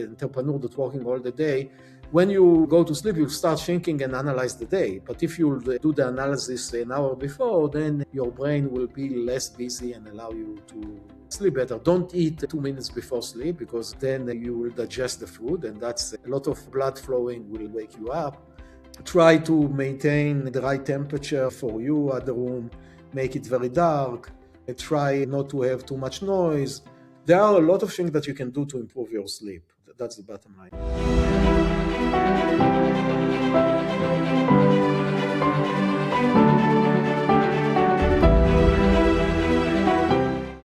entrepreneur that's working all the day, when you go to sleep, you'll start thinking and analyze the day. But if you do the analysis an hour before, then your brain will be less busy and allow you to sleep better. Don't eat 2 minutes before sleep, because then you will digest the food, and that's a lot of blood flowing will wake you up. Try to maintain the right temperature for you at the room, make it very dark, try not to have too much noise. There are a lot of things that you can do to improve your sleep. That's the bottom line.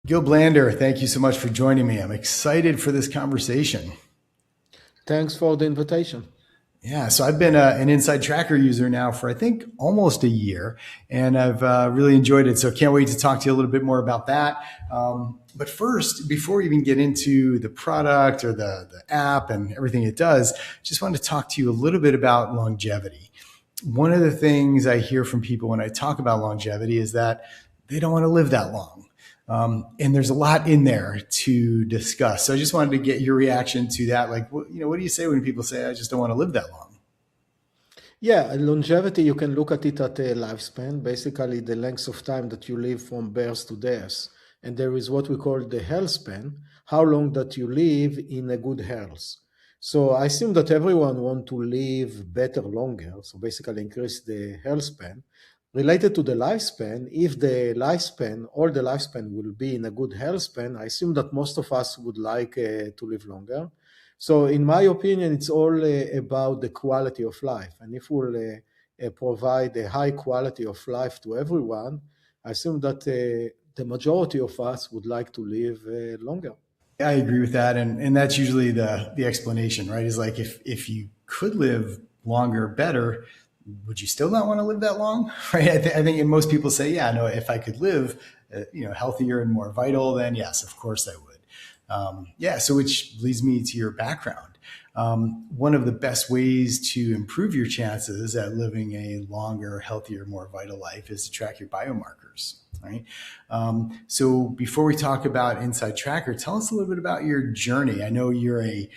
Gil Blander, thank you so much for joining me. I'm excited for this conversation. Thanks for the invitation. Yeah, so I've been an InsideTracker user now for, I think, almost a year, and I've really enjoyed it. So can't wait to talk to you a little bit more about that. But first, before we even get into the product or the app and everything it does, just wanted to talk to you a little bit about longevity. One of the things I hear from people when I talk about longevity is that they don't want to live that long. And there's a lot in there to discuss. So I just wanted to get your reaction to that. Like, what do you say when people say, I just don't want to live that long? Yeah, longevity, you can look at it at a lifespan, basically the length of time that you live from birth to death. And there is what we call the healthspan, how long that you live in a good health. So I assume that everyone wants to live better, longer. So basically increase the healthspan. Related to the lifespan, if the lifespan, all the lifespan will be in a good health span, I assume that most of us would like to live longer. So in my opinion, it's all about the quality of life. And if we'll provide a high quality of life to everyone, I assume that the majority of us would like to live longer. I agree with that. And that's usually the explanation, right? Is like, if you could live longer, better, would you still not want to live that long? Right? I think most people say, yeah, no, if I could live, healthier and more vital, then yes, of course I would. So which leads me to your background. One of the best ways to improve your chances at living a longer, healthier, more vital life is to track your biomarkers. Right. So before we talk about InsideTracker, tell us a little bit about your journey. I know you're a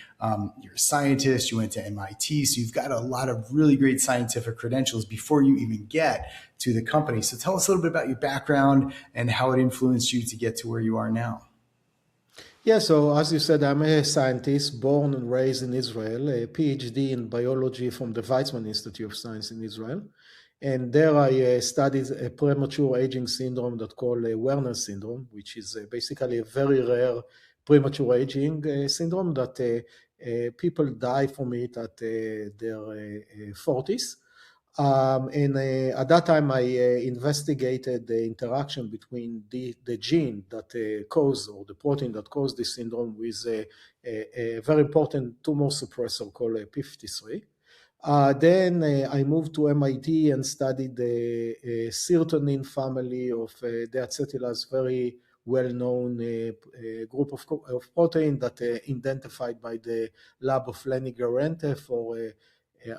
scientist. You went to MIT, so you've got a lot of really great scientific credentials before you even get to the company. So tell us a little bit about your background and how it influenced you to get to where you are now. Yeah, so as you said, I'm a scientist born and raised in Israel, a PhD in biology from the Weizmann Institute of Science in Israel. And there I studied a premature aging syndrome that's called Werner syndrome, which is basically a very rare premature aging syndrome that people die from it at their 40s. At that time, I investigated the interaction between the gene that cause, or the protein that cause this syndrome, with a very important tumor suppressor called p53. Then I moved to MIT and studied the serotonin family of the acetylase, very well-known group of protein that identified by the lab of Lenny Garante for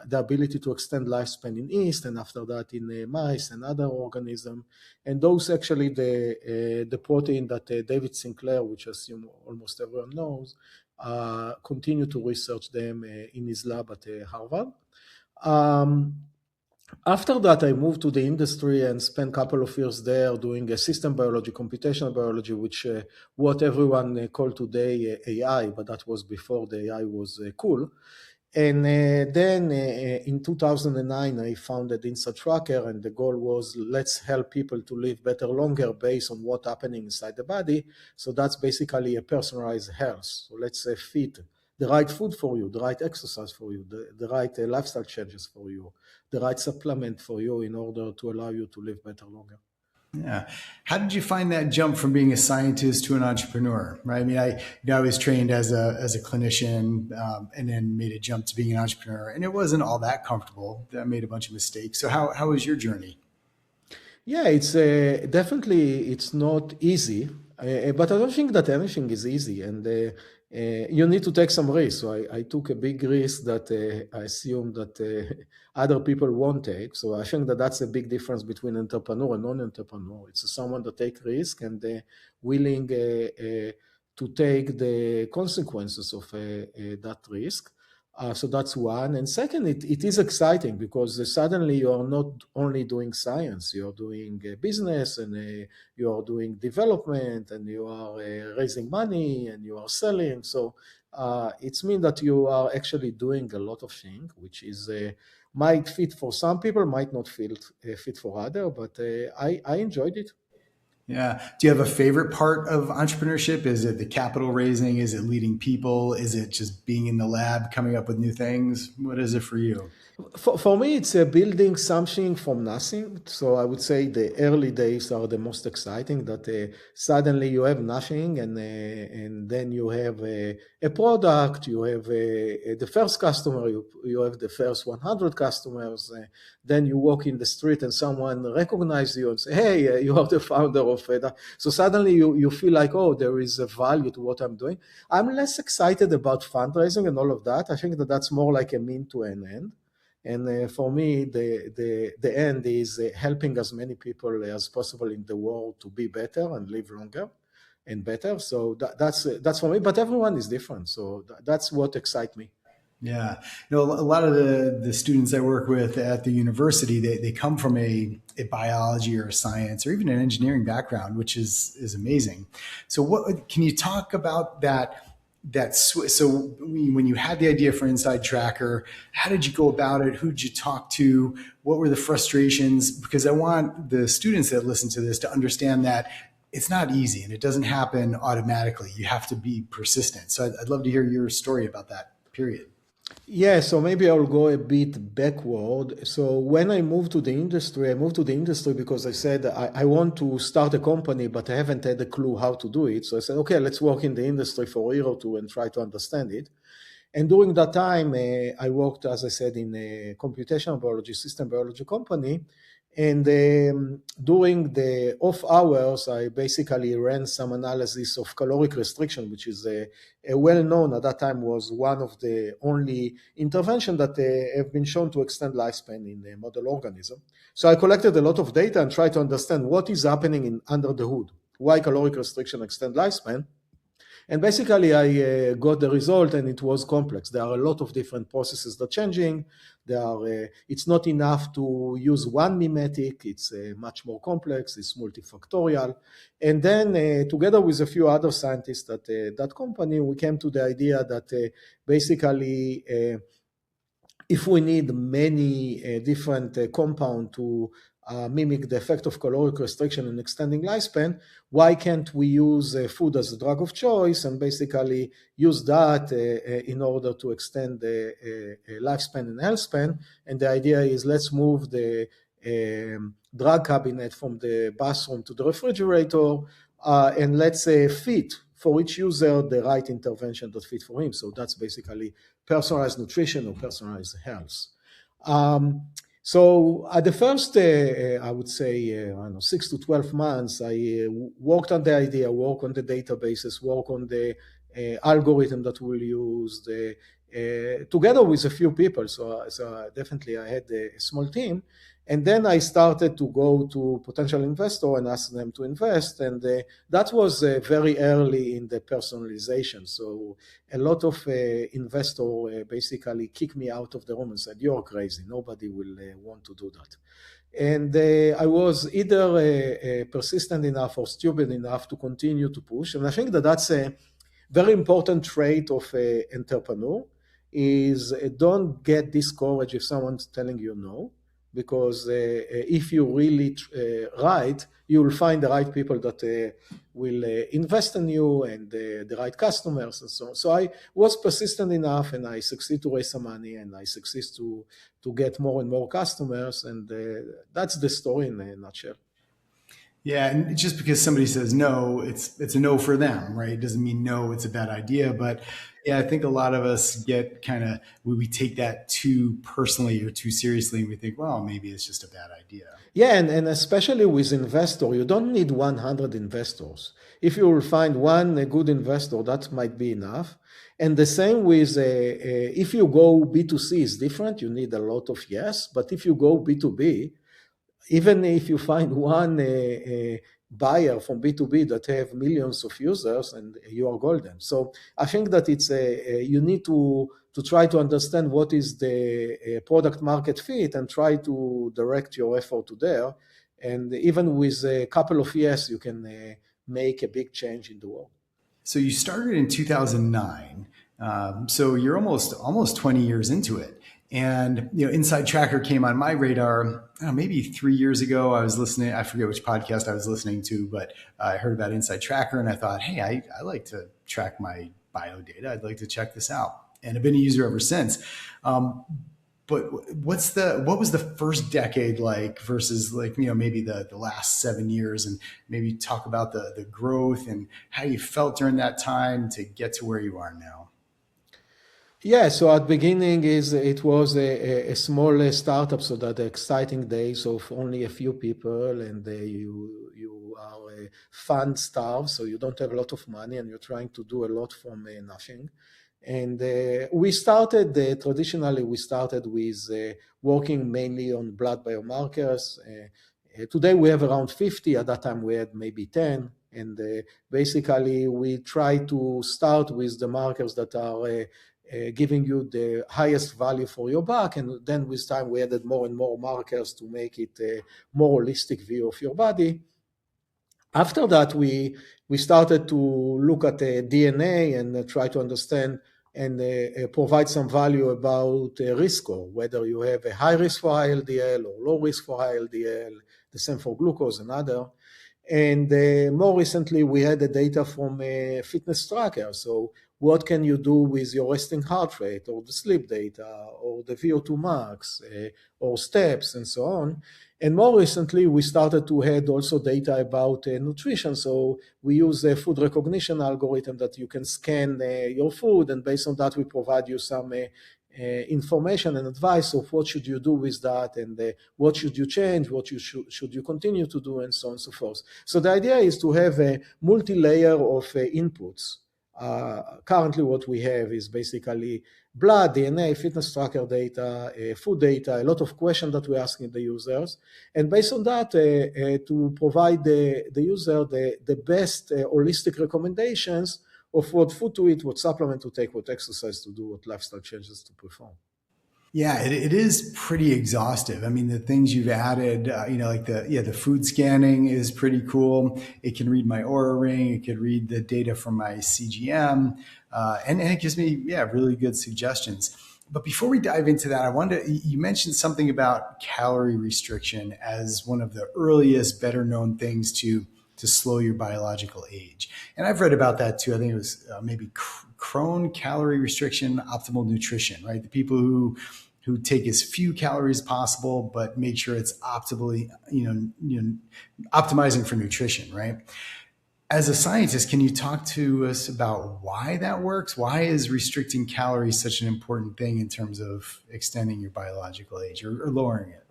the ability to extend lifespan in yeast, and after that in mice and other organisms. And those actually the protein that David Sinclair, which I assume almost everyone knows, continue to research them in his lab at Harvard. After that, I moved to the industry and spent a couple of years there doing system biology, computational biology, which what everyone call today AI, but that was before the AI was cool. And then in 2009, I founded InsideTracker, and the goal was, let's help people to live better, longer based on what's happening inside the body. So that's basically a personalized health. So let's fit the right food for you, the right exercise for you, the right lifestyle changes for you, the right supplement for you in order to allow you to live better, longer. Yeah. How did you find that jump from being a scientist to an entrepreneur? Right. I mean, I was trained as a clinician, and then made a jump to being an entrepreneur, and it wasn't all that comfortable. I made a bunch of mistakes. So how was your journey? Yeah, it's definitely, it's not easy, but I don't think that anything is easy, and you need to take some risk. So I took a big risk that I assume that other people won't take. So I think that that's a big difference between entrepreneur and non-entrepreneur. It's someone that take risk and willing to take the consequences of that risk. So that's one. And second, it is exciting because suddenly you are not only doing science, you are doing business, and you are doing development, and you are raising money, and you are selling. So it means that you are actually doing a lot of things, which is might fit for some people, might not feel fit for others, but I enjoyed it. Yeah. Do you have a favorite part of entrepreneurship? Is it the capital raising? Is it leading people? Is it just being in the lab, coming up with new things? What is it for you? For me, it's building something from nothing. So I would say the early days are the most exciting. That suddenly you have nothing, and then you have a product. You have the first customer. You have the first 100 customers. Then you walk in the street and someone recognizes you and say, "Hey, you are the founder of that." So suddenly you feel like, oh, there is a value to what I'm doing. I'm less excited about fundraising and all of that. I think that that's more like a mean to an end. And for me, the end is helping as many people as possible in the world to be better and live longer and better. So that's for me. But everyone is different. So that's what excites me. Yeah. A lot of the students I work with at the university, they come from a biology or a science or even an engineering background, which is amazing. So what can you talk about so when you had the idea for InsideTracker, how did you go about it? Who did you talk to? What were the frustrations? Because I want the students that listen to this to understand that it's not easy and it doesn't happen automatically. You have to be persistent. So I'd love to hear your story about that period. Yeah, so maybe I'll go a bit backward. So when I moved to the industry because I said I want to start a company, but I haven't had a clue how to do it. So I said, okay, let's work in the industry for a year or two and try to understand it. And during that time, I worked, as I said, in a computational biology, system biology company. And during the off hours, I basically ran some analysis of caloric restriction, which is a well-known at that time was one of the only interventions that have been shown to extend lifespan in a model organism. So I collected a lot of data and tried to understand what is happening under the hood, why caloric restriction extend lifespan. And basically, I got the result, and it was complex. There are a lot of different processes that are changing. It's not enough to use one mimetic. It's much more complex. It's multifactorial. And then, together with a few other scientists at that company, we came to the idea that basically, if we need many different compounds to mimic the effect of caloric restriction and extending lifespan, why can't we use food as a drug of choice and basically use that in order to extend the lifespan and health span? And the idea is let's move the drug cabinet from the bathroom to the refrigerator and let's fit for each user the right intervention that fit for him. So that's basically personalized nutrition or personalized health. So at the first, I would say, I don't know, 6 to 12 months, I worked on the idea, work on the databases, work on the algorithm that we'll use, together with a few people. So definitely I had a small team. And then I started to go to potential investor and ask them to invest. And that was very early in the personalization. So a lot of investors basically kicked me out of the room and said, "You're crazy. Nobody will want to do that." And I was either persistent enough or stupid enough to continue to push. And I think that that's a very important trait of an entrepreneur is don't get discouraged if someone's telling you no, because if you really right, you will find the right people that will invest in you and the right customers and so on. So I was persistent enough and I succeed to raise some money and I succeed to get more and more customers. And that's the story in a nutshell. Yeah, and just because somebody says no, it's a no for them, right? It doesn't mean no, it's a bad idea. But yeah, I think a lot of us get kind of we take that too personally or too seriously, and we think, well, maybe it's just a bad idea. Yeah, and especially with investor, you don't need 100 investors. If you will find one good investor, that might be enough. And the same with if you go B2C is different. You need a lot of yes, but if you go B2B, even if you find one buyer from B2B that have millions of users, and you are golden. So I think that it's you need to try to understand what is the product market fit and try to direct your effort to there. And even with a couple of years, you can make a big change in the world. So you started in 2009. So you're almost 20 years into it. And InsideTracker came on my radar, I don't know, maybe 3 years ago. I was listening. I forget which podcast I was listening to, but I heard about InsideTracker, and I thought, hey, I like to track my bio data. I'd like to check this out, and I've been a user ever since. But what was the first decade like versus maybe the last 7 years, and maybe talk about the growth and how you felt during that time to get to where you are now. Yeah, so at the beginning it was a small startup, so that the exciting days of only a few people, and you are fund starved, so you don't have a lot of money, and you're trying to do a lot from nothing. And we started traditionally. We started with working mainly on blood biomarkers. Today we have around 50. At that time we had maybe 10. And basically we try to start with the markers that are giving you the highest value for your buck. And then with time we added more and more markers to make it a more holistic view of your body. After that, we started to look at DNA and try to understand and provide some value about risk score, whether you have a high risk for high LDL or low risk for high LDL, the same for glucose and other. And more recently, we had the data from fitness tracker. So what can you do with your resting heart rate, or the sleep data, or the VO2 max, or steps, and so on. And more recently, we started to add also data about nutrition. So we use a food recognition algorithm that you can scan your food, and based on that, we provide you some information and advice of what should you do with that, and what should you change, what you should you continue to do, and so on and so forth. So the idea is to have a multi-layer of inputs. Currently what we have is basically blood, DNA, fitness tracker data, food data, a lot of questions that we're asking the users. And based on that, to provide the user the best holistic recommendations of what food to eat, what supplement to take, what exercise to do, what lifestyle changes to perform. Yeah, it is pretty exhaustive. I mean, the things you've added, like the food scanning is pretty cool. It can read my Oura ring. It can read the data from my CGM, and it gives me, really good suggestions. But before we dive into that, you mentioned something about calorie restriction as one of the earliest, better known things to slow your biological age. And I've read about that too. I think it was maybe Crone calorie restriction, optimal nutrition, right? The people who take as few calories as possible, but make sure it's optimally, optimizing for nutrition, right? As a scientist, can you talk to us about why that works? Why is restricting calories such an important thing in terms of extending your biological age or lowering it?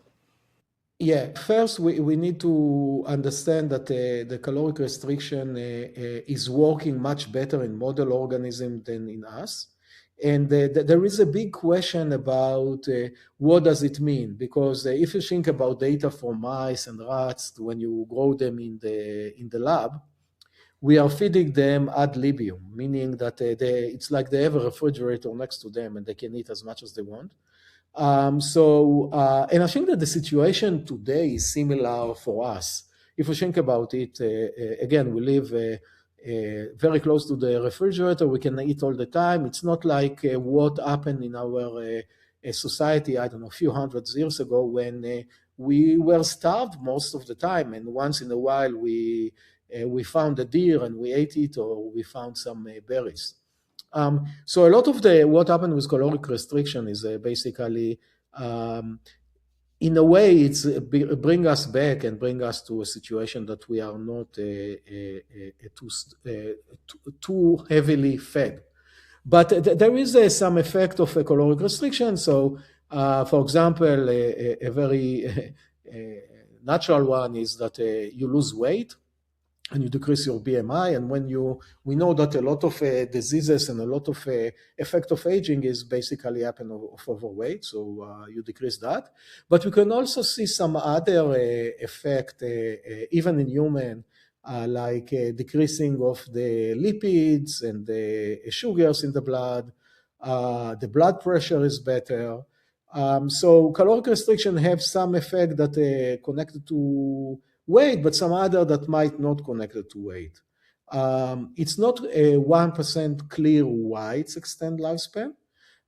Yeah, first we need to understand that the caloric restriction is working much better in model organism than in us. And there is a big question about what does it mean? Because if you think about data from mice and rats, when you grow them in the lab, we are feeding them ad libitum, meaning that it's like they have a refrigerator next to them and they can eat as much as they want. And I think that the situation today is similar for us. If we think about it, again, we live very close to the refrigerator. We can eat all the time. It's not like what happened in our society, I don't know, a few hundred years ago, when we were starved most of the time. And once in a while, we found a deer and we ate it, or we found some berries. So a lot of what happened with caloric restriction is basically, in a way, it's bring us back and bring us to a situation that we are not too heavily fed. But there is some effect of a caloric restriction. So, for example, a very natural one is that you lose weight and you decrease your BMI. And we know that a lot of diseases and a lot of effect of aging is basically happen of overweight. So you decrease that. But we can also see some other effect, even in human, like decreasing of the lipids and the sugars in the blood. The blood pressure is better. So caloric restriction have some effect that connected to weight, but some other that might not connected to weight. It's not a 1% clear why it's extend lifespan.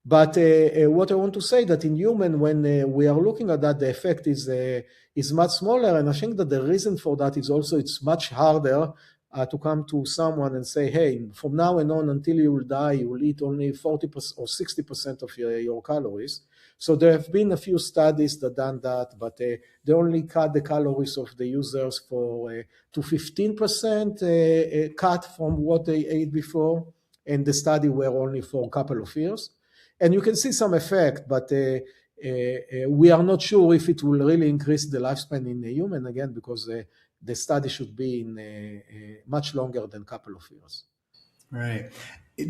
But what I want to say that in human, when we are looking at that, the effect is much smaller. And I think that the reason for that is also it's much harder to come to someone and say, hey, from now and on until you will die, you will eat only 40% or 60% of your calories. So there have been a few studies that done that, but they only cut the calories of the users to 15% cut from what they ate before. And the study were only for a couple of years. And you can see some effect, but we are not sure if it will really increase the lifespan in a human, again, because the study should be in much longer than a couple of years. Right.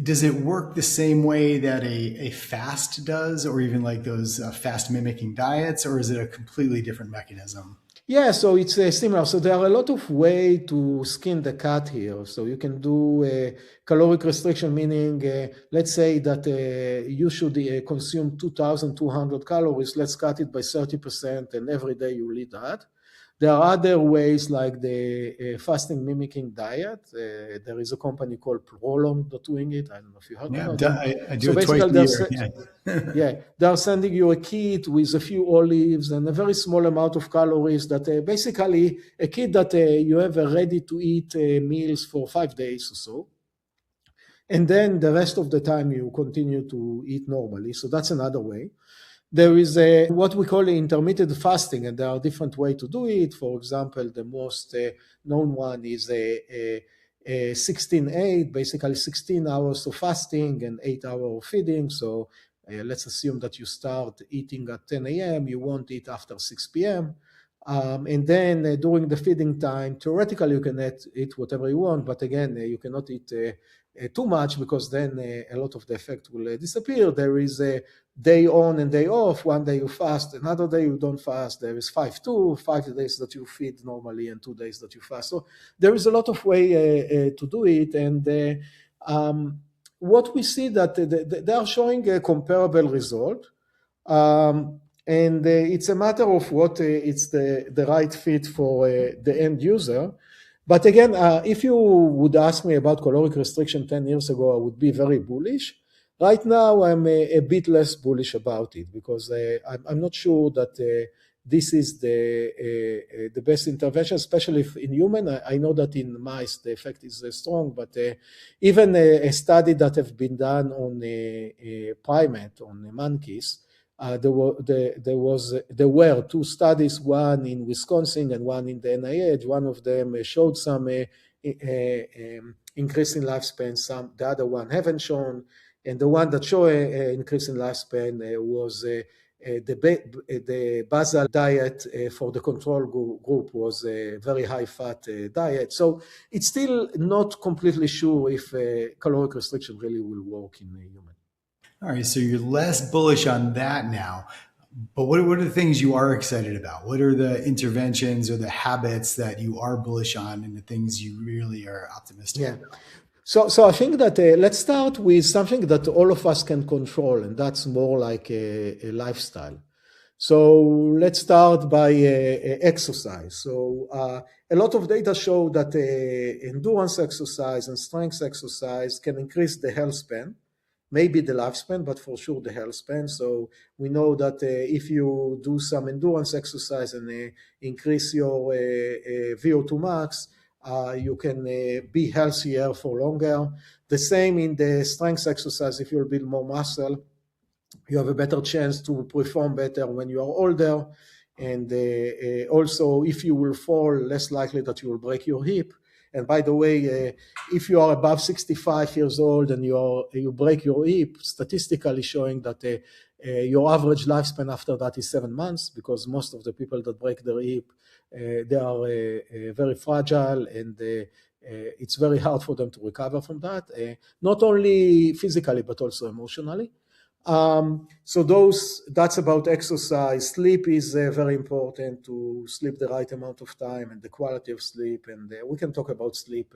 Does it work the same way that a fast does, or even like those fast mimicking diets, or is it a completely different mechanism? Yeah, so it's similar. So there are a lot of ways to skin the cat here. So you can do caloric restriction, meaning let's say that you should consume 2,200 calories. Let's cut it by 30%, and every day you will eat that. There are other ways like the fasting mimicking diet. There is a company called Prolong that's doing it. I don't know if you heard about it. I do it twice a year. Yeah, they are sending you a kit with a few olives and a very small amount of calories that basically a kit that you have ready to eat meals for 5 days or so. And then the rest of the time you continue to eat normally. So that's another way. There is what we call intermittent fasting, and there are different ways to do it. For example, the most known one is a 16-8, basically 16 hours of fasting and 8 hours of feeding. So let's assume that you start eating at 10 a.m., you won't eat after 6 p.m. And then during the feeding time, theoretically you can eat whatever you want, but again, you cannot eat too much because then a lot of the effect will disappear. There is a day on and day off. One day you fast, another day you don't fast. There is 5-2, 5 days that you feed normally and 2 days that you fast. So there is a lot of way to do it. And what we see that they are showing a comparable result. And it's a matter of what it's the right fit for the end user. But again, if you would ask me about caloric restriction 10 years ago, I would be very bullish. Right now, I'm a bit less bullish about it because I'm not sure that this is the best intervention, especially if in human. I know that in mice the effect is strong, but even a study that have been done on a primate, on monkeys, there were 2 studies, one in Wisconsin and one in the NIH. One of them showed some increase in lifespan. The other one haven't shown. And the one that showed an increase in lifespan was the basal diet for the control group was a very high fat diet. So it's still not completely sure if caloric restriction really will work in a human. All right, so you're less bullish on that now, but what are the things you are excited about? What are the interventions or the habits that you are bullish on and the things you really are optimistic about? So I think that let's start with something that all of us can control, and that's more like a lifestyle. So let's start by exercise. So a lot of data show that endurance exercise and strength exercise can increase the health span. Maybe the lifespan, but for sure the health span. So we know that if you do some endurance exercise and increase your VO2 max, you can be healthier for longer. The same in the strength exercise. If you build more muscle, you have a better chance to perform better when you are older. And also, if you will fall, less likely that you will break your hip. And by the way, if you are above 65 years old and you break your hip, statistically showing that your average lifespan after that is 7 months, because most of the people that break their hip, they are very fragile, and it's very hard for them to recover from that, not only physically, but also emotionally. So that's about exercise. Sleep is very important, to sleep the right amount of time and the quality of sleep. And we can talk about sleep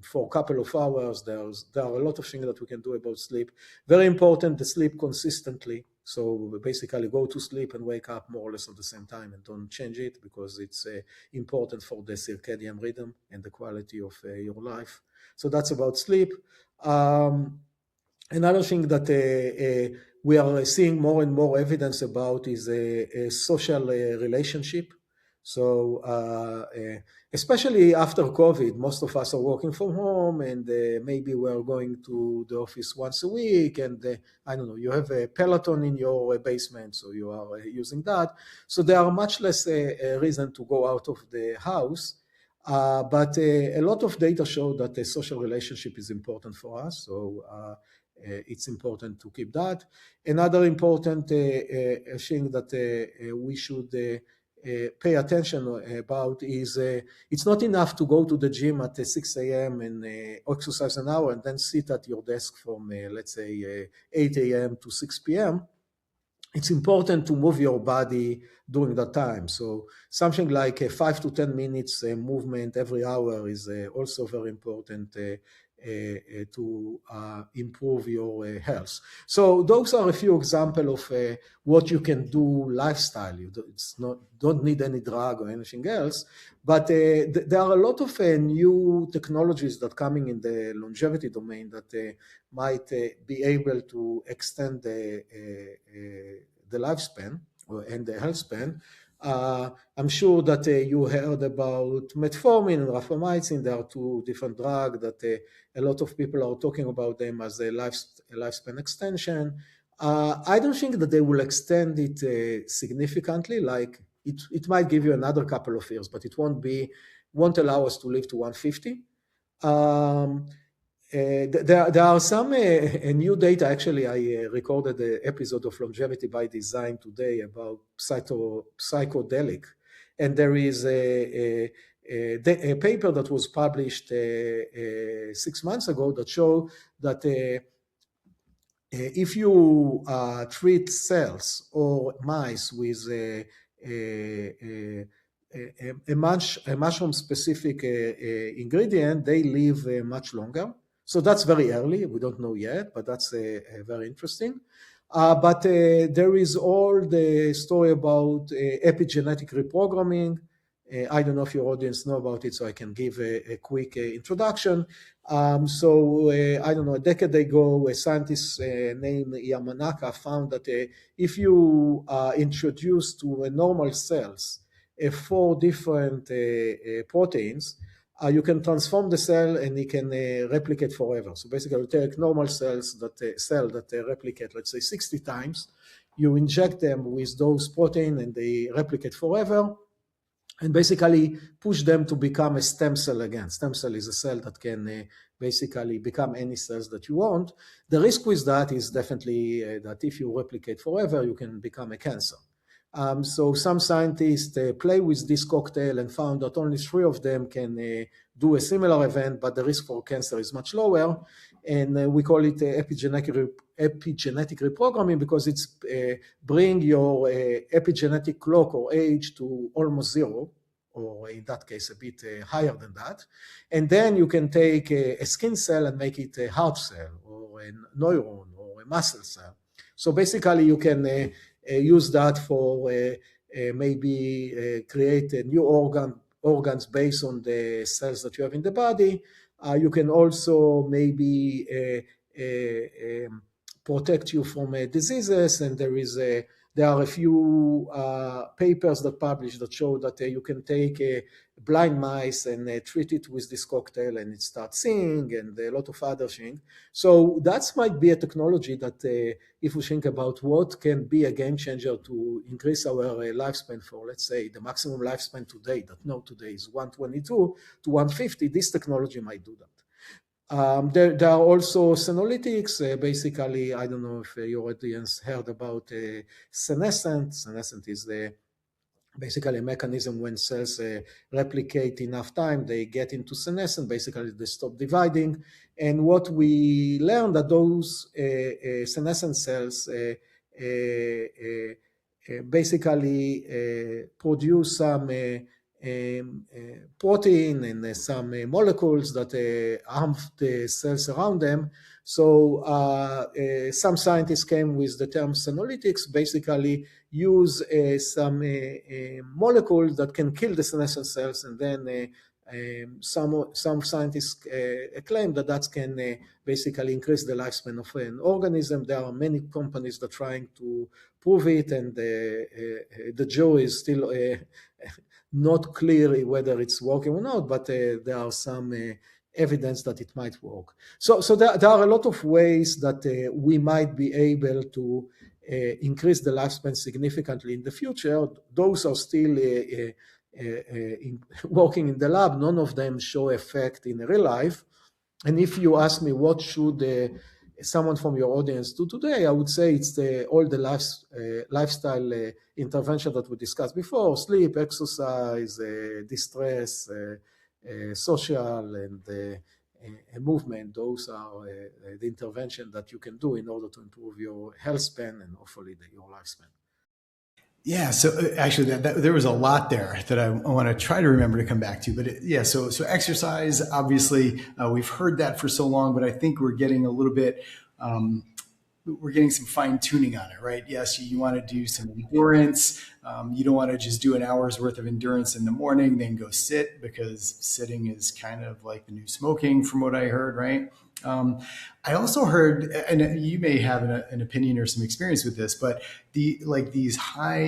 for a couple of hours. There are a lot of things that we can do about sleep. Very important to sleep consistently. So basically go to sleep and wake up more or less at the same time, and don't change it, because it's important for the circadian rhythm and the quality of your life. So that's about sleep. Another thing that we are seeing more and more evidence about is a social relationship. So especially after COVID, most of us are working from home, and maybe we're going to the office once a week, and I don't know, you have a Peloton in your basement, so you are using that. So there are much less reason to go out of the house. But a lot of data show that the social relationship is important for us. So it's important to keep that. Another important thing that we should pay attention about is it's not enough to go to the gym at 6 a.m. and exercise an hour and then sit at your desk from, let's say, 8 a.m. to 6 p.m. It's important to move your body during that time. So something like 5 to 10 minutes movement every hour is also very important to improve your health. So those are a few examples of what you can do lifestyle. Don't need any drug or anything else, but there are a lot of new technologies that coming in the longevity domain that might be able to extend the lifespan and the health span. I'm sure that you heard about metformin and rapamycin. There are two different drugs that a lot of people are talking about them as a lifespan extension. I don't think that they will extend it significantly. Like it might give you another couple of years, but it won't allow us to live to 150. There are some new data. Actually, I recorded an episode of Longevity by Design today about psychedelic, and there is a paper that was published 6 months ago that showed that if you treat cells or mice with a mushroom-specific ingredient, they live much longer. So that's very early. We don't know yet, but that's very interesting. But there is all the story about epigenetic reprogramming. I don't know if your audience know about it, so I can give a quick introduction. So I don't know, a decade ago, a scientist named Yamanaka found that if you introduce to normal cells 4 different proteins, you can transform the cell and it can replicate forever. So basically, you take normal cells that replicate, let's say, 60 times. You inject them with those proteins and they replicate forever, and basically push them to become a stem cell again. Stem cell is a cell that can basically become any cells that you want. The risk with that is definitely that if you replicate forever, you can become a cancer. So some scientists play with this cocktail and found that only 3 of them can do a similar event, but the risk for cancer is much lower. And we call it epigenetic reprogramming because it's bring your epigenetic clock or age to almost 0, or in that case, a bit higher than that. And then you can take a skin cell and make it a heart cell or a neuron or a muscle cell. So basically, you can use that for maybe create a new organs based on the cells that you have in the body. You can also maybe protect you from diseases, and there are a few papers that published that show that you can take blind mice and treat it with this cocktail and it starts seeing, and a lot of other things. So that might be a technology that if we think about what can be a game changer to increase our lifespan for, let's say, the maximum lifespan today today is 122 to 150, this technology might do that. There are also senolytics. Basically, I don't know if your audience heard about senescent. Senescent is basically a mechanism when cells replicate enough time, they get into senescence, basically they stop dividing. And what we learned that those senescent cells basically produce some protein and some molecules that harm the cells around them. So some scientists came with the term senolytics, basically use some molecules that can kill the senescent cells, and then some scientists claim that that can basically increase the lifespan of an organism. There are many companies that are trying to prove it, and the jury is still not clear whether it's working or not, but there are some evidence that it might work. So there are a lot of ways that we might be able to increase the lifespan significantly in the future. Those are still working in the lab. None of them show effect in real life. And if you ask me what should someone from your audience do today, I would say it's all the lifestyle intervention that we discussed before: sleep, exercise, distress, social, and movement. Those are the intervention that you can do in order to improve your health span and hopefully your lifespan. Yeah. So actually, there was a lot there that I want to try to remember to come back to. But yeah, so exercise. Obviously, we've heard that for so long, but I think we're getting a little bit. We're getting some fine tuning on it, right? Yes, you want to do some endurance. You don't want to just do an hour's worth of endurance in the morning, then go sit, because sitting is kind of like the new smoking, from what I heard, right? I also heard, and you may have an opinion or some experience with this, but these high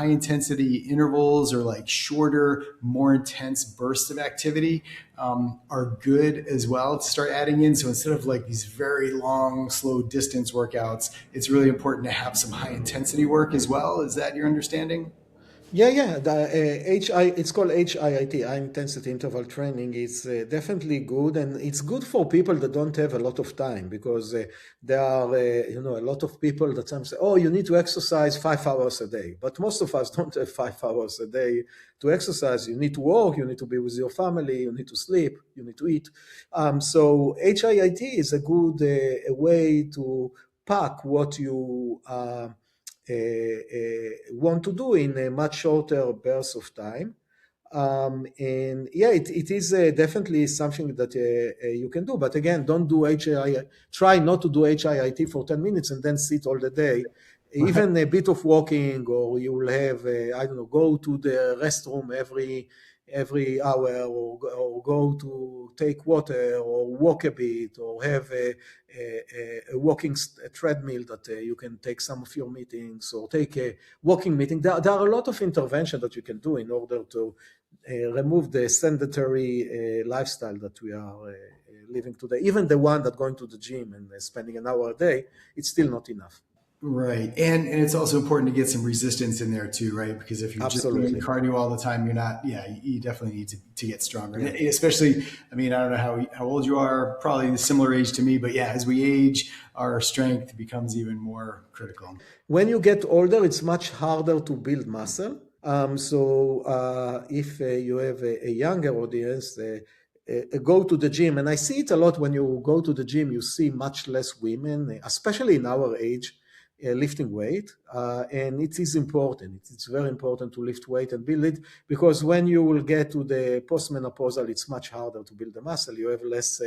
intensity intervals, or like shorter, more intense bursts of activity are good as well to start adding in. So instead of like these very long, slow distance workouts, it's really important to have some high intensity work as well. Is that your understanding? Yeah. It's called HIIT, high intensity interval training. It's definitely good, and it's good for people that don't have a lot of time, because there are a lot of people that sometimes say, "Oh, you need to exercise 5 hours a day," but most of us don't have 5 hours a day to exercise. You need to work, you need to be with your family, you need to sleep, you need to eat. So HIIT is a good way to pack what you want to do in a much shorter bursts of time. And yeah, it is definitely something that you can do. But again, don't do HIIT. Try not to do HIIT for 10 minutes and then sit all the day. Even a bit of walking, or you will have, I don't know, go to the restroom every hour, or go to take water, or walk a bit, or have a walking treadmill that you can take some of your meetings, or take a walking meeting. There are a lot of intervention that you can do in order to remove the sedentary lifestyle that we are living today. Even the one that going to the gym and spending an hour a day, it's still not enough. Right. And it's also important to get some resistance in there too, right? Because if you're just doing cardio all the time, you're not, you definitely need to get stronger. Yeah. Especially, I mean, I don't know how old you are, probably a similar age to me, but yeah, as we age, our strength becomes even more critical. When you get older, it's much harder to build muscle. So if you have a younger audience, go to the gym. And I see it a lot when you go to the gym, you see much less women, especially in our age, lifting weight. And it is important. It's very important to lift weight and build it, because when you will get to the postmenopausal, it's much harder to build the muscle. You have less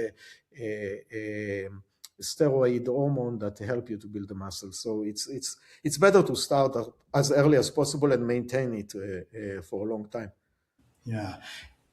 steroid hormone that help you to build the muscle. So it's better to start as early as possible and maintain it for a long time. Yeah.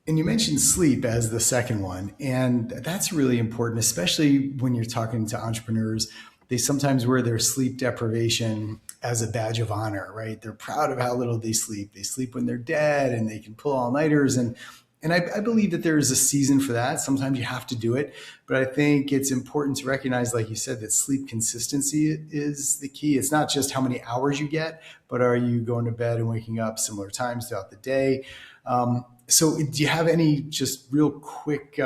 And you mentioned sleep as the second one, and that's really important, especially when you're talking to entrepreneurs. They sometimes wear their sleep deprivation as a badge of honor, right? They're proud of how little they sleep. They sleep when they're dead, and they can pull all-nighters. And I believe that there is a season for that. Sometimes you have to do it. But I think it's important to recognize, like you said, that sleep consistency is the key. It's not just how many hours you get, but are you going to bed and waking up similar times throughout the day? So do you have any just real quick,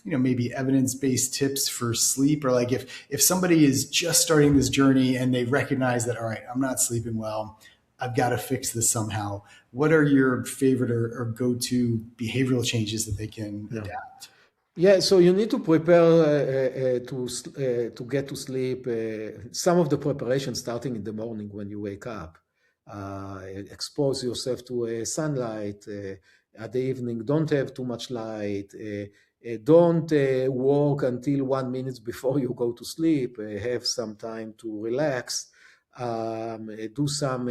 maybe evidence-based tips for sleep? Or like if somebody is just starting this journey and they recognize that, all right, I'm not sleeping well, I've got to fix this somehow. What are your favorite or go-to behavioral changes that they can adapt? Yeah, so you need to prepare to get to sleep. Some of the preparation starting in the morning when you wake up. Expose yourself to sunlight at the evening. Don't have too much light. Don't work until 1 minute before you go to sleep. Have some time to relax. Do some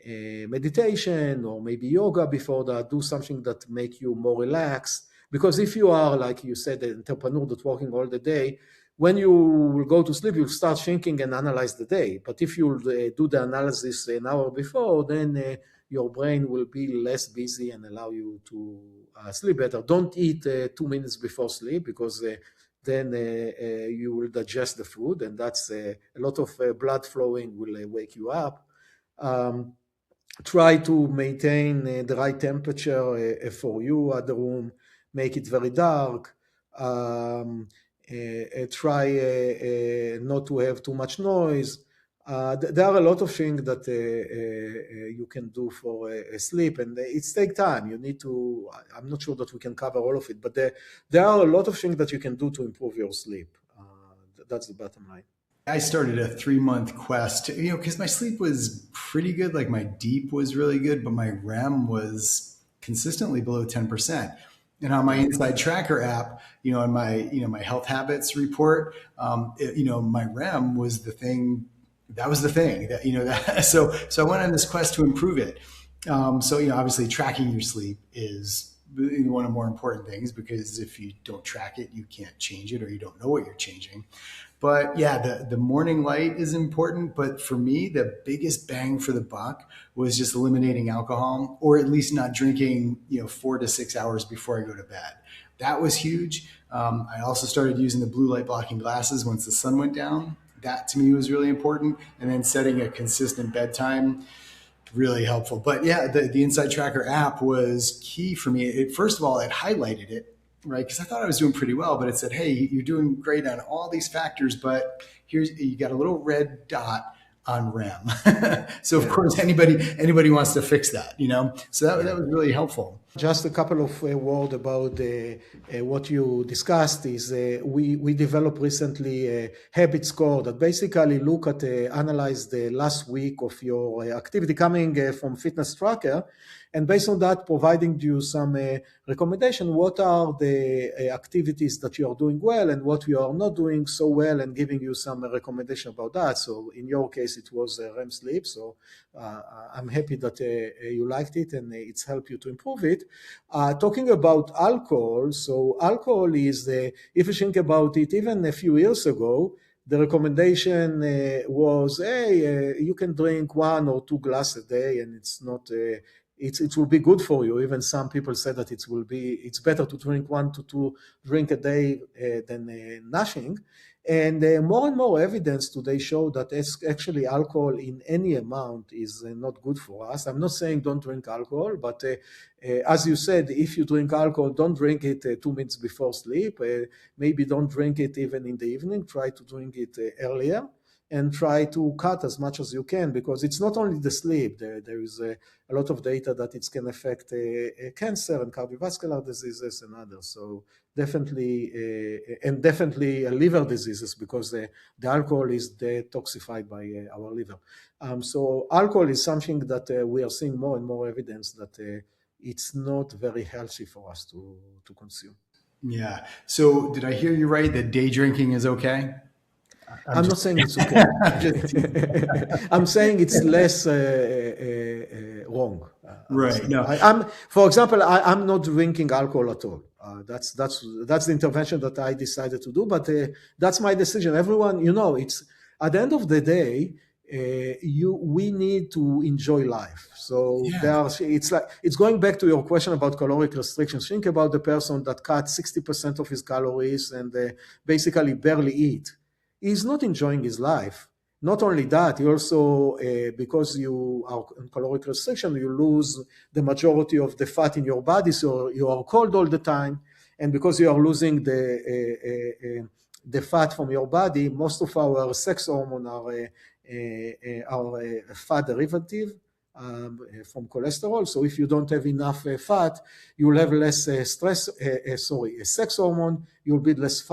meditation or maybe yoga before that. Do something that make you more relaxed. Because if you are, like you said, an entrepreneur that's working all the day, when you will go to sleep, you'll start thinking and analyze the day. But if you do the analysis an hour before, then your brain will be less busy and allow you to sleep better. Don't eat 2 minutes before sleep because then you will digest the food, and that's a lot of blood flowing will wake you up. Try to maintain the right temperature for you at the room, make it very dark. Try not to have too much noise. There are a lot of things that you can do for sleep, and it takes time. You need to, I'm not sure that we can cover all of it, but there are a lot of things that you can do to improve your sleep. That's the bottom line. I started a 3-month quest, because my sleep was pretty good. Like my deep was really good, but my REM was consistently below 10%. And on my InsideTracker app, on my health habits report, my REM was the thing. That was the thing that. So I went on this quest to improve it. So obviously tracking your sleep is one of the more important things, because if you don't track it, you can't change it, or you don't know what you're changing. But yeah, the morning light is important. But for me, the biggest bang for the buck was just eliminating alcohol, or at least not drinking, 4 to 6 hours before I go to bed. That was huge. I also started using the blue light blocking glasses once the sun went down. That to me was really important. And then setting a consistent bedtime, really helpful. But yeah, the InsideTracker app was key for me. First of all, it highlighted it, right? Because I thought I was doing pretty well, but it said, hey, you're doing great on all these factors, but you got a little red dot on REM. So of course, anybody wants to fix that, So that was really helpful. Just a couple of words about what you discussed is we developed recently a habit score that basically analyze the last week of your activity coming from Fitness Tracker, and based on that, providing you some recommendation, what are the activities that you are doing well and what you are not doing so well, and giving you some recommendation about that. So in your case, it was REM sleep. So I'm happy that you liked it and it's helped you to improve it. Talking about alcohol, so alcohol is, if you think about it, even a few years ago, the recommendation was, hey, you can drink 1 or 2 glasses a day, and it's not, it will be good for you. Even some people said that it's better to drink 1 to 2 drinks a day than nothing. And more and more evidence today show that actually alcohol in any amount is not good for us. I'm not saying don't drink alcohol, but as you said, if you drink alcohol, don't drink it 2 minutes before sleep. Maybe don't drink it even in the evening. Try to drink it earlier, and try to cut as much as you can, because it's not only the sleep. There is a lot of data that it can affect cancer and cardiovascular diseases and others. So definitely liver diseases, because the alcohol is detoxified by our liver. So alcohol is something that we are seeing more and more evidence that it's not very healthy for us to consume. Yeah. So did I hear you right that day drinking is okay? I'm not saying it's okay. I'm saying it's less wrong. Right. No. For example, I'm not drinking alcohol at all. That's the intervention that I decided to do. But that's my decision. Everyone, it's at the end of the day, we need to enjoy life. So yeah. It's going back to your question about caloric restrictions. Think about the person that cut 60% of his calories and basically barely eat. He's not enjoying his life. Not only that, you also, because you are on caloric restriction, you lose the majority of the fat in your body, so you are cold all the time. And because you are losing the fat from your body, most of our sex hormones are fat derivative. from cholesterol. So if you don't have enough fat, you'll have less sex hormone, you'll build less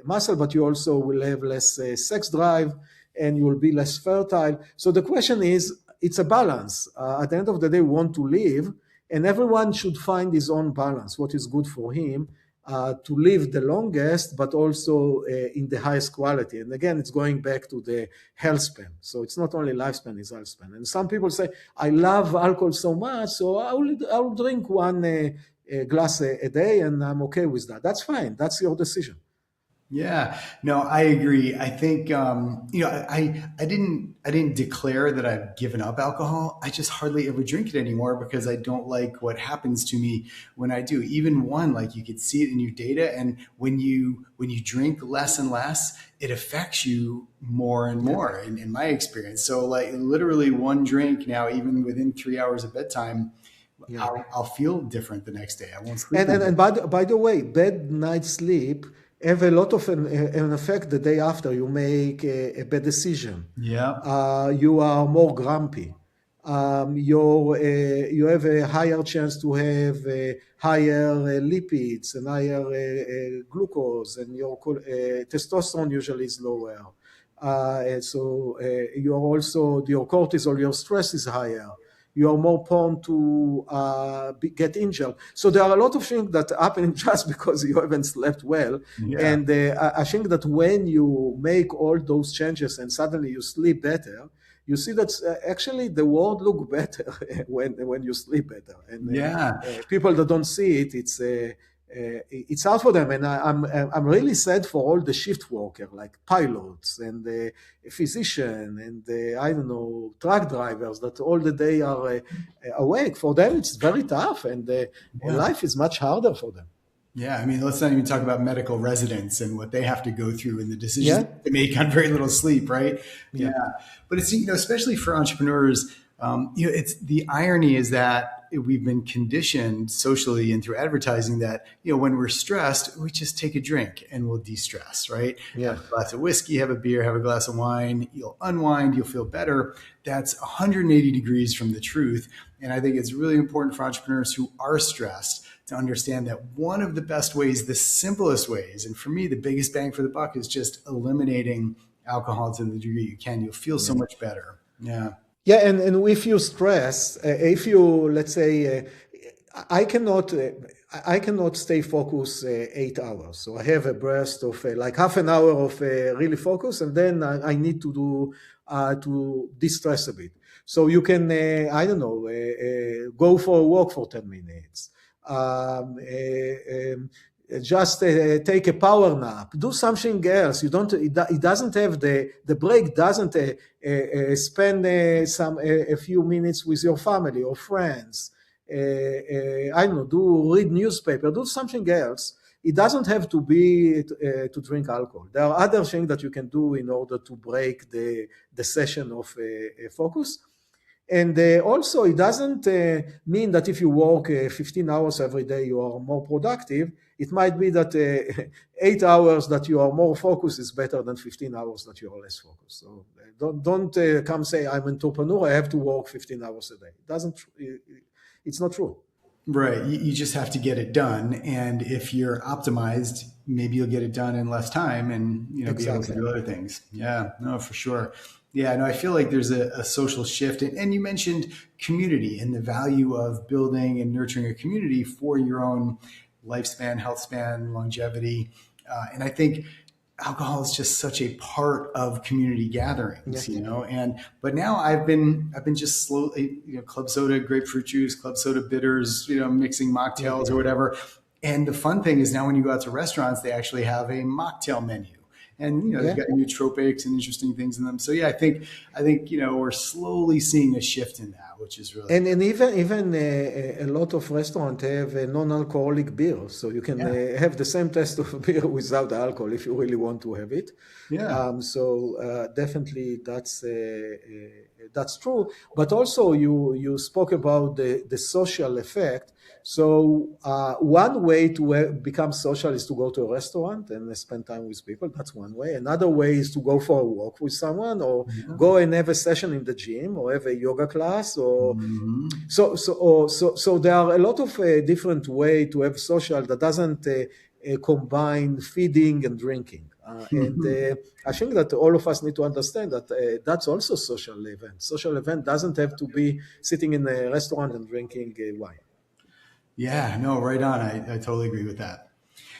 muscle, but you also will have less sex drive, and you will be less fertile. So the question is, it's a balance. At the end of the day, we want to live, and everyone should find his own balance, what is good for him, to live the longest, but also in the highest quality. And again, it's going back to the health span. So it's not only lifespan, it's health span. And some people say, I love alcohol so much, so I will drink one glass a day, and I'm okay with that. That's fine. That's your decision. Yeah, no, I agree. I think I didn't declare that I've given up alcohol. I just hardly ever drink it anymore because I don't like what happens to me when I do. Even one, like, you could see it in your data, and when you drink less and less, it affects you more and more. In my experience, so like literally one drink now, even within 3 hours of bedtime, I'll feel different the next day. I won't sleep. And by the way, bad night's sleep have a lot of an effect the day after. You make a bad decision. Yeah. You are more grumpy. You have a higher chance to have higher lipids and higher glucose, and your testosterone usually is lower. So you're also, your cortisol, your stress is higher. You are more prone to get injured. So there are a lot of things that happen just because you haven't slept well. Yeah. And I think that when you make all those changes and suddenly you sleep better, you see that actually the world looks better when you sleep better. And people that don't see it, it's hard for them. And I'm really sad for all the shift workers, like pilots and physicians and I don't know, truck drivers that all the day are awake. For them, it's very tough, and life is much harder for them. Yeah, I mean, let's not even talk about medical residents and what they have to go through and the decisions they make on very little sleep, right? Yeah. But it's, especially for entrepreneurs, it's, the irony is that we've been conditioned socially and through advertising that, when we're stressed, we just take a drink and we'll de-stress, right? Yeah. Have a glass of whiskey, have a beer, have a glass of wine, you'll unwind, you'll feel better. That's 180 degrees from the truth. And I think it's really important for entrepreneurs who are stressed to understand that one of the best ways, the simplest ways, and for me, the biggest bang for the buck, is just eliminating alcohol to the degree you can. You'll feel so much better. Yeah. Yeah, and if you stress, if you, let's say, I cannot stay focused 8 hours. So I have a burst of like half an hour of really focus, and then I need to do to distress a bit. So you can, I don't know, go for a walk for 10 minutes. Just take a power nap, do something else. You don't, it doesn't have the break doesn't spend a few minutes with your family or friends. I don't know, read newspaper, do something else. It doesn't have to be to drink alcohol. There are other things that you can do in order to break the session of focus. And also, it doesn't mean that if you work 15 hours every day, you are more productive. It might be that 8 hours that you are more focused is better than 15 hours that you are less focused. So don't come say, I'm an entrepreneur, I have to work 15 hours a day. It's not true. Right. You just have to get it done. And if you're optimized, maybe you'll get it done in less time and, be able to do other things. Yeah, no, for sure. Yeah, no, I feel like there's a social shift. And you mentioned community and the value of building and nurturing a community for your own lifespan, health span, longevity. And I think alcohol is just such a part of community gatherings, but now I've been just slowly, club soda, grapefruit juice, club soda bitters, mixing mocktails or whatever. And the fun thing is now when you go out to restaurants, they actually have a mocktail menu. And they've got nootropics and interesting things in them. So yeah, I think we're slowly seeing a shift in that, which is really and even a lot of restaurants have a non-alcoholic beer, so you can have the same taste of beer without alcohol if you really want to have it. Yeah. So definitely that's true. But also you spoke about the social effect. So one way to become social is to go to a restaurant and spend time with people. That's one way. Another way is to go for a walk with someone, or go and have a session in the gym, or have a yoga class, or Mm-hmm. so there are a lot of different way to have social that doesn't combine feeding and drinking. And I think that all of us need to understand that that's also social event. Social event doesn't have to be sitting in a restaurant and drinking wine. Yeah, no, right on. I totally agree with that.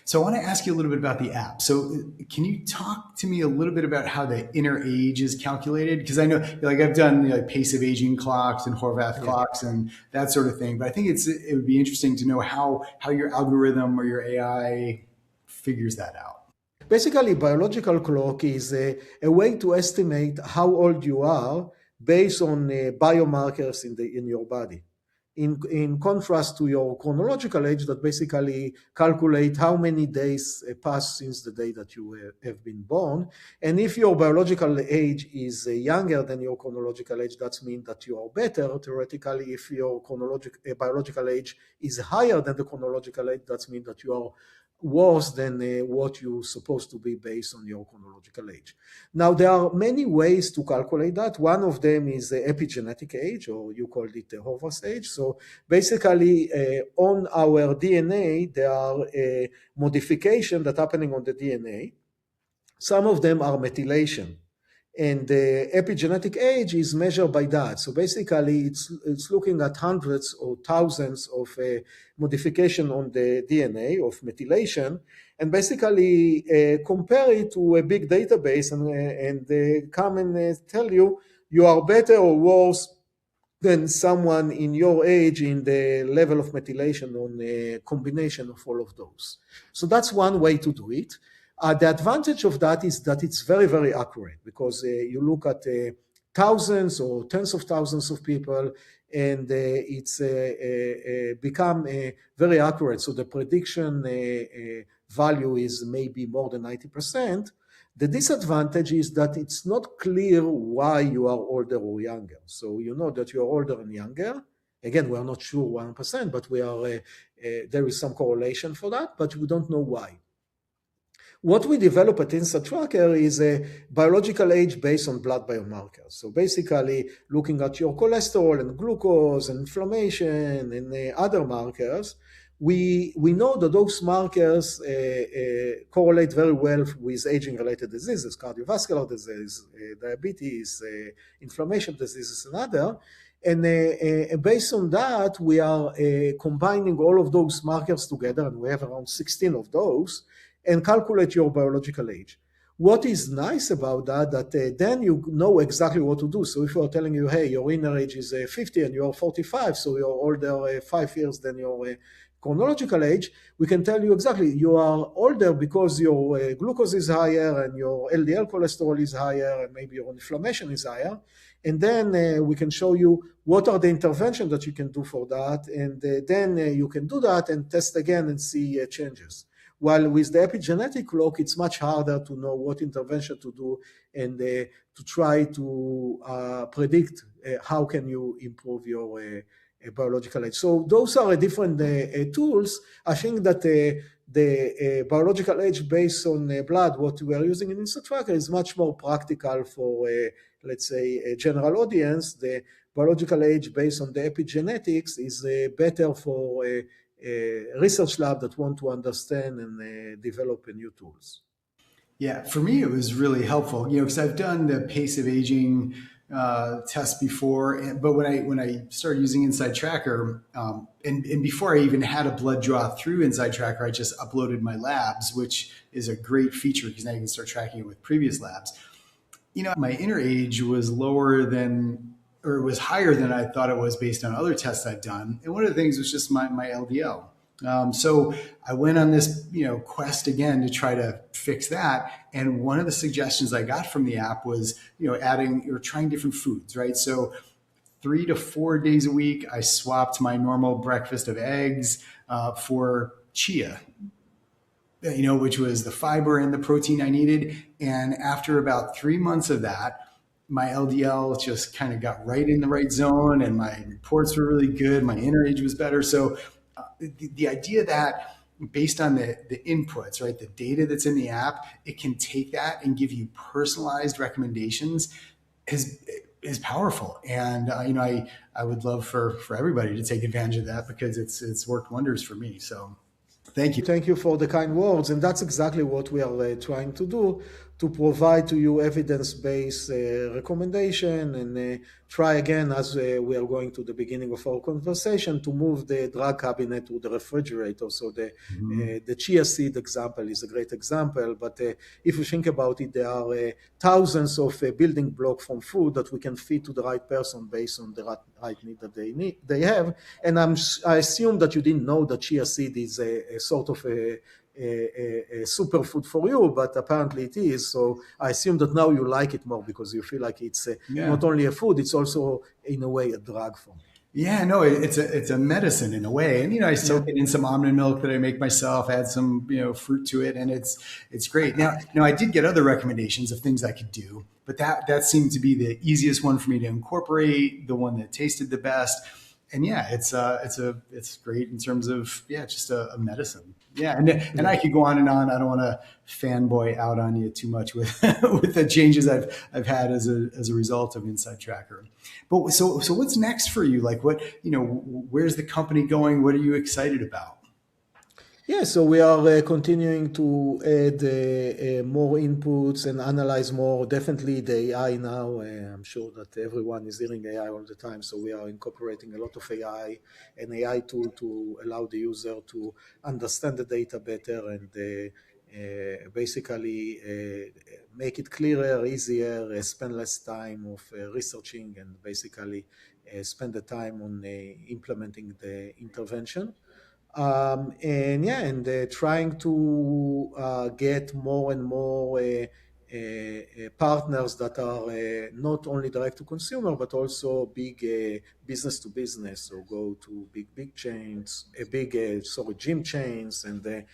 So I want to ask you a little bit about the app. So can you talk to me a little bit about how the inner age is calculated? Because I know, like, I've done like pace of aging clocks and Horvath Yeah. clocks and that sort of thing. But I think it would be interesting to know how your algorithm or your AI figures that out. Basically, biological clock is a way to estimate how old you are based on biomarkers in your body. In contrast to your chronological age, that basically calculate how many days pass since the day that you have been born. And if your biological age is younger than your chronological age, that means that you are better. Theoretically, if your biological age is higher than the chronological age, that means that you are worse than what you're supposed to be based on your chronological age. Now, there are many ways to calculate that. One of them is the epigenetic age, or you called it the Horvath age. So basically, on our DNA, there are modifications that are happening on the DNA. Some of them are methylation, and the epigenetic age is measured by that. So basically, it's looking at hundreds or thousands of modification on the DNA of methylation, and basically compare it to a big database, and come and tell you you are better or worse than someone in your age in the level of methylation on a combination of all of those. So that's one way to do it. The advantage of that is that it's very, very accurate, because you look at thousands or tens of thousands of people, and it's become very accurate. So the prediction value is maybe more than 90%. The disadvantage is that it's not clear why you are older or younger. So you know that you are older and younger. Again, we are not sure 100%, but there is some correlation for that, but we don't know why. What we develop at InsideTracker is a biological age based on blood biomarkers. So basically, looking at your cholesterol and glucose and inflammation and other markers, we know that those markers correlate very well with aging-related diseases, cardiovascular disease, diabetes, inflammation diseases, and other. And based on that, we are combining all of those markers together, and we have around 16 of those, and calculate your biological age. What is nice about that then you know exactly what to do. So if you're telling you, hey, your inner age is 50 and you're 45, so you're older 5 years than your chronological age, we can tell you exactly you are older because your glucose is higher and your LDL cholesterol is higher and maybe your inflammation is higher. And then we can show you what are the interventions that you can do for that. And then you can do that and test again and see changes. While with the epigenetic clock, it's much harder to know what intervention to do and to try to predict how can you improve your biological age. So those are different tools. I think that the biological age based on blood, what we are using in InsideTracker, is much more practical for, let's say, a general audience. The biological age based on the epigenetics is better for research lab that want to understand and develop new tools. Yeah, for me, it was really helpful, because I've done the pace of aging test before, but when I started using InsideTracker, and before I even had a blood draw through InsideTracker, I just uploaded my labs, which is a great feature because now you can start tracking it with previous labs. My inner age was lower than, or it was higher than I thought it was based on other tests I'd done. And one of the things was just my LDL. So I went on this, quest again to try to fix that. And one of the suggestions I got from the app was, adding or trying different foods, right? So 3 to 4 days a week, I swapped my normal breakfast of eggs for chia, which was the fiber and the protein I needed. And after about 3 months of that, my LDL just kind of got right in the right zone and my reports were really good. My inner age was better. So the idea that based on the inputs, right, the data that's in the app, it can take that and give you personalized recommendations is powerful. And I would love for everybody to take advantage of that because it's worked wonders for me. So thank you. Thank you for the kind words. And that's exactly what we are trying to do, to provide to you evidence-based recommendation and try again, as we are going to the beginning of our conversation, to move the drug cabinet to the refrigerator. So the chia seed example is a great example. But if you think about it, there are thousands of building blocks from food that we can feed to the right person based on the right need that they have. And I assume that you didn't know that chia seed is a sort of a superfood for you, but apparently it is. So I assume that now you like it more because you feel like it's not only a food, it's also in a way a drug for me. Yeah, no, it's a medicine in a way, and I soak it in some almond milk that I make myself, add some fruit to it, and it's great. Now, I did get other recommendations of things I could do, but that seemed to be the easiest one for me to incorporate, the one that tasted the best, and yeah, it's great in terms of just a medicine. Yeah, and I could go on and on. I don't want to fanboy out on you too much with with the changes I've had as a result of InsideTracker. But so what's next for you? Like where's the company going? What are you excited about? Yeah, so we are continuing to add more inputs and analyze more. Definitely the AI now. I'm sure that everyone is hearing AI all the time. So we are incorporating a lot of AI, an AI tool to allow the user to understand the data better and basically make it clearer, easier, spend less time of researching and basically spend the time on implementing the intervention. And trying to get more and more partners that are not only direct to consumer but also big business to business. So go to big chains, gym chains, and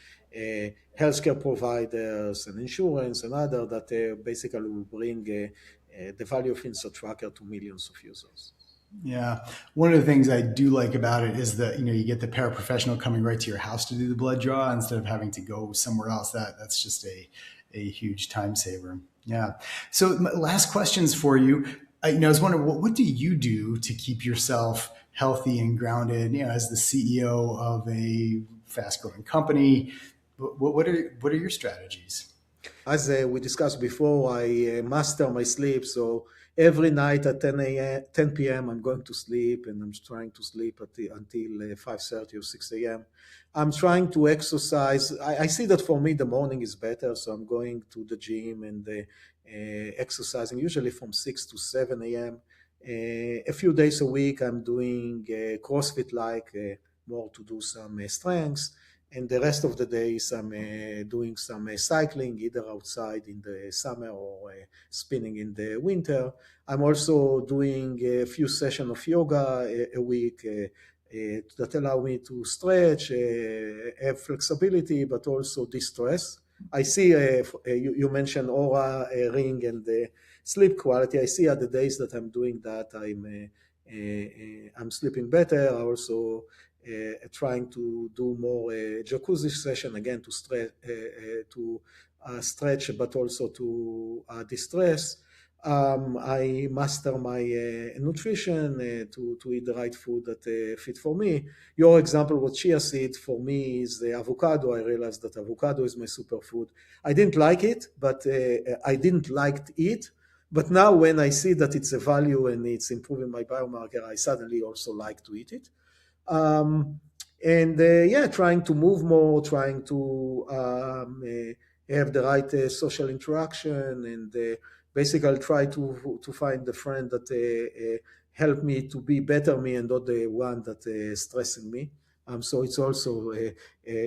healthcare providers and insurance and other that basically will bring the value of InsideTracker to millions of users. Yeah. One of the things I do like about it is that, you get the paraprofessional coming right to your house to do the blood draw instead of having to go somewhere else. That's just a huge time saver. Yeah. So last questions for you. I was wondering, what do you do to keep yourself healthy and grounded, as the CEO of a fast growing company? What are your strategies? As we discussed before, I master my sleep. So every night at 10 p.m., I'm going to sleep, and I'm trying to sleep until 5:30 or 6 a.m. I'm trying to exercise. I see that for me, the morning is better. So I'm going to the gym and exercising, usually from 6 to 7 a.m. A few days a week, I'm doing CrossFit like more to do some strengths. And the rest of the days I'm doing some cycling, either outside in the summer or spinning in the winter. I'm also doing a few sessions of yoga a week that allow me to stretch, have flexibility, but also de-stress. I see you mentioned aura ring and sleep quality. I see at the days that I'm doing that, I'm sleeping better. I also trying to do more jacuzzi session again to stretch, but also to distress. I master my nutrition to eat the right food that fit for me. Your example with chia seed for me is the avocado. I realized that avocado is my superfood. I didn't like it, but I didn't like it. But now when I see that it's a value and it's improving my biomarker, I suddenly also like to eat it. Um, and trying to move more, trying to have the right social interaction, and basically try to find the friend that help me to be better me and not the one that stressing me. So it's also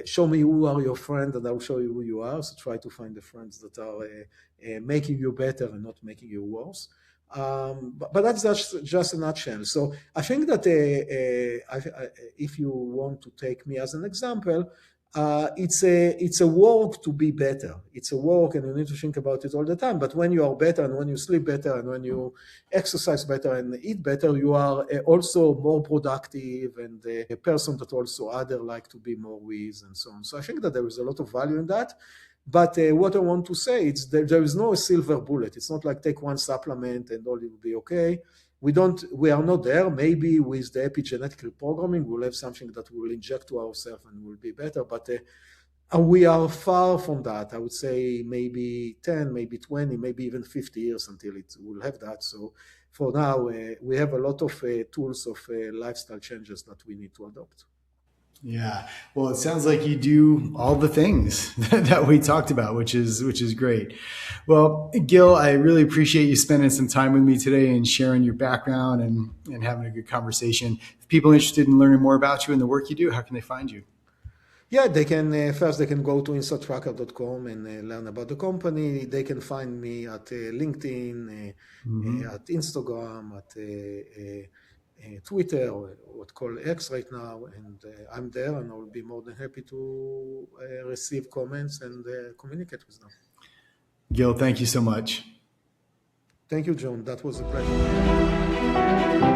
show me who are your friends and I'll show you who you are. So try to find the friends that are making you better and not making you worse. But that's just a nutshell. So I think that if you want to take me as an example, it's a work to be better. It's a work, and you need to think about it all the time. But when you are better, and when you sleep better, and when you exercise better and eat better, you are also more productive, and a person that also other like to be more with, and so on. So I think that there is a lot of value in that. But what I want to say is that there is no silver bullet. It's not like take one supplement and all will be okay. We are not there. Maybe with the epigenetic reprogramming, we'll have something that we'll inject to ourselves and will be better. But we are far from that. I would say maybe 10, maybe 20, maybe even 50 years until it will have that. So for now, we have a lot of tools of lifestyle changes that we need to adopt. Yeah. Well, it sounds like you do all the things that we talked about, which is great. Well, Gil, I really appreciate you spending some time with me today and sharing your background and having a good conversation. If people are interested in learning more about you and the work you do, how can they find you? Yeah, they can first they can go to InsideTracker.com and learn about the company. They can find me at LinkedIn, at Instagram, at Twitter, or what called X right now, and I'm there, and I'll be more than happy to receive comments and communicate with them. Gil, thank you so much. Thank you, John. That was a pleasure.